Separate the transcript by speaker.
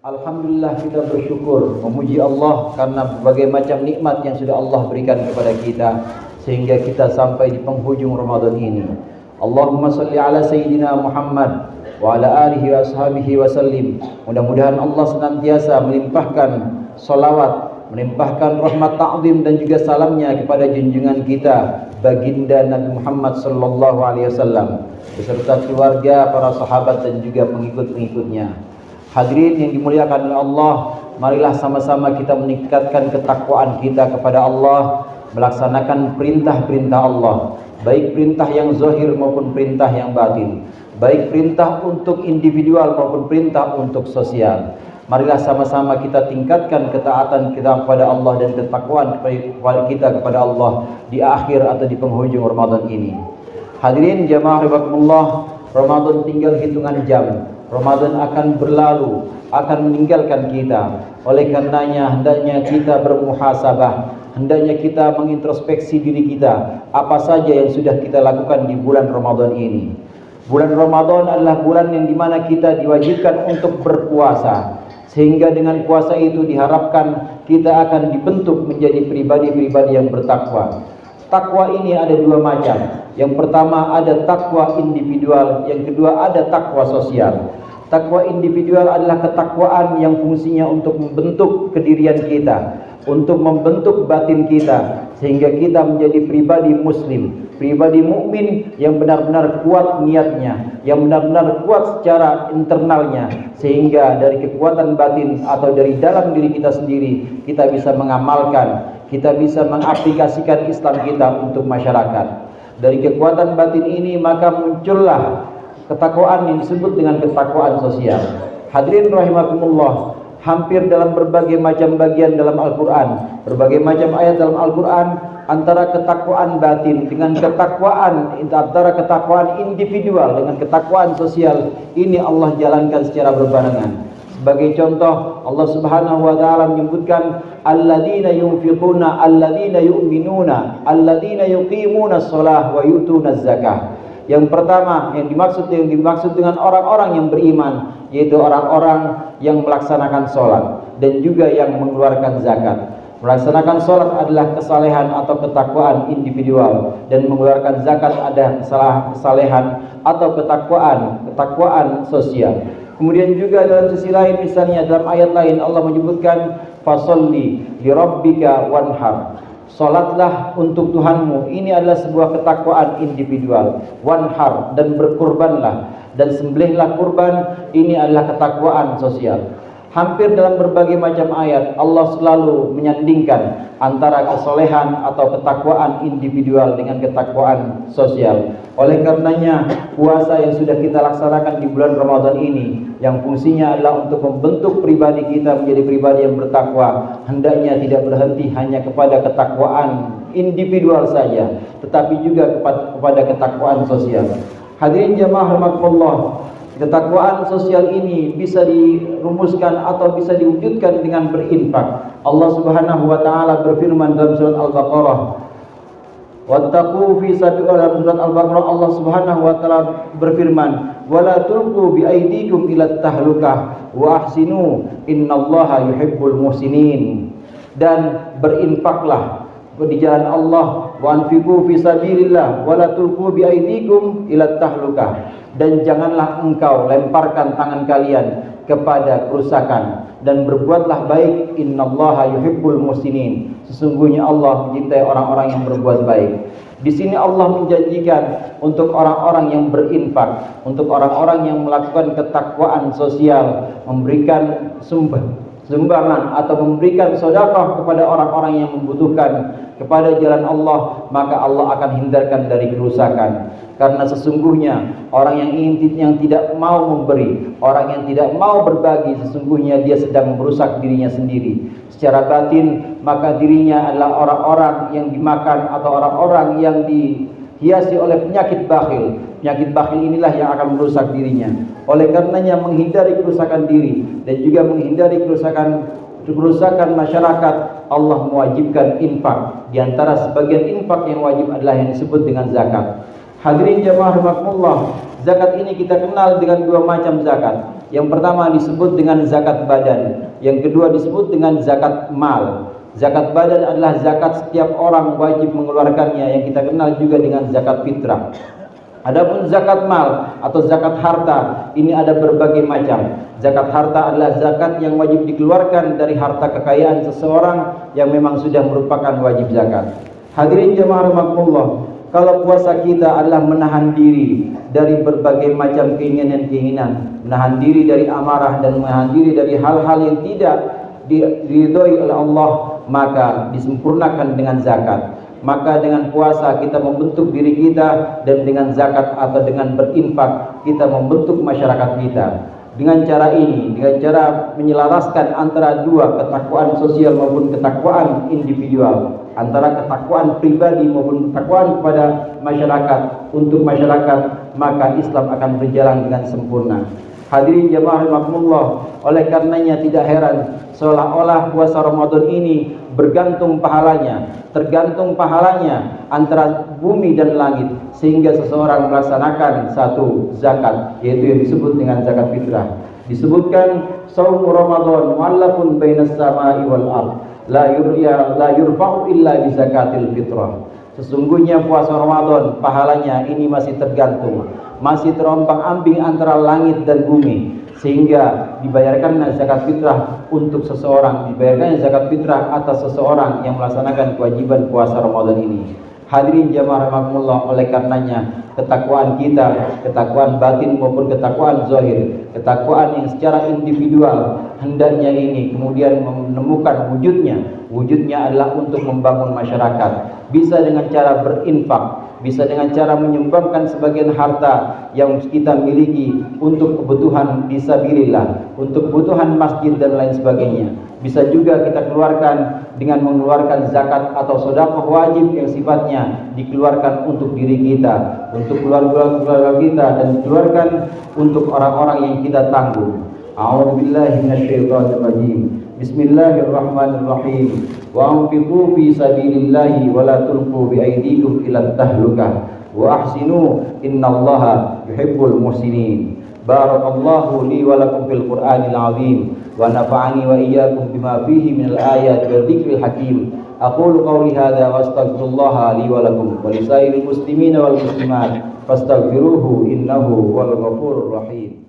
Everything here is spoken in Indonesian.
Speaker 1: Alhamdulillah, kita bersyukur memuji Allah karena berbagai macam nikmat yang sudah Allah berikan kepada kita sehingga kita sampai di penghujung Ramadan ini. Allahumma salli ala Sayyidina Muhammad wa ala alihi wa ashabihi wa sallim. Mudah-mudahan Allah senantiasa melimpahkan salawat, melimpahkan rahmat ta'zim dan juga salamnya kepada junjungan kita baginda Nabi Muhammad sallallahu alaihi wasallam beserta keluarga, para sahabat dan juga pengikut-pengikutnya. Hadirin yang dimuliakan oleh Allah, marilah sama-sama kita meningkatkan ketakwaan kita kepada Allah, melaksanakan perintah-perintah Allah, baik perintah yang zahir maupun perintah yang batin, baik perintah untuk individual maupun perintah untuk sosial. Marilah sama-sama kita tingkatkan ketaatan kita kepada Allah dan ketakwaan kita kepada Allah di akhir atau di penghujung Ramadan ini. Hadirin jamaah rahimakumullah, Ramadan tinggal hitungan jam. Ramadan akan berlalu, akan meninggalkan kita. Oleh karenanya hendaknya kita bermuhasabah, hendaknya kita mengintrospeksi diri kita, apa saja yang sudah kita lakukan di bulan Ramadan ini. Bulan Ramadan adalah bulan yang dimana kita diwajibkan untuk berpuasa, sehingga dengan puasa itu diharapkan kita akan dibentuk menjadi pribadi-pribadi yang bertakwa. Takwa ini ada dua macam. Yang pertama ada takwa individual, yang kedua ada takwa sosial. Takwa individual adalah ketakwaan yang fungsinya untuk membentuk kedirian kita, untuk membentuk batin kita, sehingga kita menjadi pribadi muslim, pribadi mukmin yang benar-benar kuat niatnya, yang benar-benar kuat secara internalnya, sehingga dari kekuatan batin atau dari dalam diri kita sendiri kita bisa mengamalkan, kita bisa mengaplikasikan Islam kita untuk masyarakat. Dari kekuatan batin ini maka muncullah ketakwaan yang disebut dengan ketakwaan sosial. Hadirin rahimakumullah, hampir dalam berbagai macam bagian dalam Al-Quran, berbagai macam ayat dalam Al-Quran, antara ketakwaan batin dengan ketakwaan, antara ketakwaan individual dengan ketakwaan sosial, ini Allah jalankan secara berbarengan. Sebagai contoh, Allah Subhanahu wa taala menyebutkan alladzina yunfiquna, alladzina yu'minuna, alladzina yuqimuna shalah wa yutuna zakah. Yang pertama yang dimaksud dengan orang-orang yang beriman, yaitu orang-orang yang melaksanakan sholat dan juga yang mengeluarkan zakat. Melaksanakan sholat adalah kesalehan atau ketakwaan individual, dan mengeluarkan zakat adalah kesalehan atau ketakwaan sosial. Kemudian juga dalam sisi lain, misalnya dalam ayat lain Allah menyebutkan fasolli lirabbika wanhar, salatlah untuk Tuhanmu. Ini adalah sebuah ketakwaan individual. Wanhar, dan berkurbanlah, dan sembelihlah kurban. Ini adalah ketakwaan sosial. Hampir dalam berbagai macam ayat Allah selalu menyandingkan antara kesolehan atau ketakwaan individual dengan ketakwaan sosial. Oleh karenanya puasa yang sudah kita laksanakan di bulan Ramadan ini, yang fungsinya adalah untuk membentuk pribadi kita menjadi pribadi yang bertakwa, hendaknya tidak berhenti hanya kepada ketakwaan individual saja, tetapi juga kepada ketakwaan sosial. Hadirin jamaah rahimakumullah, ketakwaan sosial ini bisa dirumuskan atau bisa diwujudkan dengan berinfak. Allah Subhanahu wa taala berfirman dalam surat Al-Baqarah, wattaqu fi sabilillah. Dalam surat Al-Baqarah Allah Subhanahu wa taala berfirman, wala tulqu bi aydikum ila tahlukah wa ahsinu innallaha yuhibbul muhsinin. Dan berinfaklah di jalan Allah, wa anfiqu fi sabilillah wala tulqu bi aydikum ila tahlukah. Dan janganlah engkau lemparkan tangan kalian kepada kerusakan, dan berbuatlah baik, innallaha yuhibbul muhsinin. Sesungguhnya Allah mencintai orang-orang yang berbuat baik. Di sini Allah menjanjikan untuk orang-orang yang berinfak, untuk orang-orang yang melakukan ketakwaan sosial, memberikan sumbangan atau memberikan sedekah kepada orang-orang yang membutuhkan kepada jalan Allah, maka Allah akan hindarkan dari kerusakan. Karena sesungguhnya orang yang tidak mau memberi, orang yang tidak mau berbagi, sesungguhnya dia sedang merusak dirinya sendiri secara batin. Maka dirinya adalah orang-orang yang dimakan atau orang-orang yang dihiasi oleh penyakit bakhil. Penyakit bakhil inilah yang akan merusak dirinya. Oleh karenanya menghindari kerusakan diri dan juga menghindari kerusakan masyarakat, Allah mewajibkan infak. Di antara sebagian infak yang wajib adalah yang disebut dengan zakat. Hadirin jamaah rahimakumullah, zakat ini kita kenal dengan dua macam zakat. Yang pertama disebut dengan zakat badan, yang kedua disebut dengan zakat mal. Zakat badan adalah zakat setiap orang wajib mengeluarkannya, yang kita kenal juga dengan zakat fitrah. Adapun zakat mal atau zakat harta, ini ada berbagai macam. Zakat harta adalah zakat yang wajib dikeluarkan dari harta kekayaan seseorang yang memang sudah merupakan wajib zakat. Hadirin jemaah rahimakumullah, kalau puasa kita adalah menahan diri dari berbagai macam keinginan-keinginan, menahan diri dari amarah dan menahan diri dari hal-hal yang tidak diridhoi oleh Allah, maka disempurnakan dengan zakat. Maka dengan puasa kita membentuk diri kita, dan dengan zakat atau dengan berinfak kita membentuk masyarakat kita. Dengan cara ini, dengan cara menyelaraskan antara dua, ketakwaan sosial maupun ketakwaan individual, antara ketakwaan pribadi maupun ketakwaan kepada masyarakat, untuk masyarakat, maka Islam akan berjalan dengan sempurna. Hadirin jemaah rahimakumullah, oleh karenanya tidak heran seolah-olah puasa Ramadan ini bergantung pahalanya, tergantung pahalanya antara bumi dan langit, sehingga seseorang melaksanakan satu zakat, yaitu yang disebut dengan zakat fitrah. Disebutkan shaum Ramadan mu'allafun bainas samai wal ard, la yurfa'u illa bi zakatil fitrah. Sesungguhnya puasa Ramadan pahalanya ini masih tergantung, masih terombang-ambing antara langit dan bumi, sehingga dibayarkan zakat fitrah untuk seseorang, dibayarkan zakat fitrah atas seseorang yang melaksanakan kewajiban puasa Ramadan ini. Hadirin jamaah rahimakumullah, oleh karenanya ketakwaan kita, ketakwaan batin maupun ketakwaan zahir, ketakwaan yang secara individual hendaknya ini kemudian menemukan wujudnya adalah untuk membangun masyarakat, bisa dengan cara berinfak, bisa dengan cara menyumbangkan sebagian harta yang kita miliki untuk kebutuhan fisabilillah, untuk kebutuhan masjid dan lain sebagainya. Bisa juga kita keluarkan dengan mengeluarkan zakat atau sedekah wajib yang sifatnya dikeluarkan untuk diri kita, untuk keluarga kita, dan dikeluarkan untuk orang-orang yang kita tanggung. A'udzubillahi minasyaitonir rajim. Bismillahirrahmanirrahim. Wa anfiqu fi sabilillahi wa la tulqu bi aydikum ila tahlukah wa ahsinu innallaha yuhibbul muhsinin. Barakallahu li wa lakum fil Qur'anil azim wa nafa'ani wa iyyakum bima fihi minal ayati wa dzikril hakim. Aqulu qawli hadza wa astaghfirullaha li wa lakum wa lisairil muslimina wal muslimat fastaghfiruhu innahu huwal ghafurur rahim.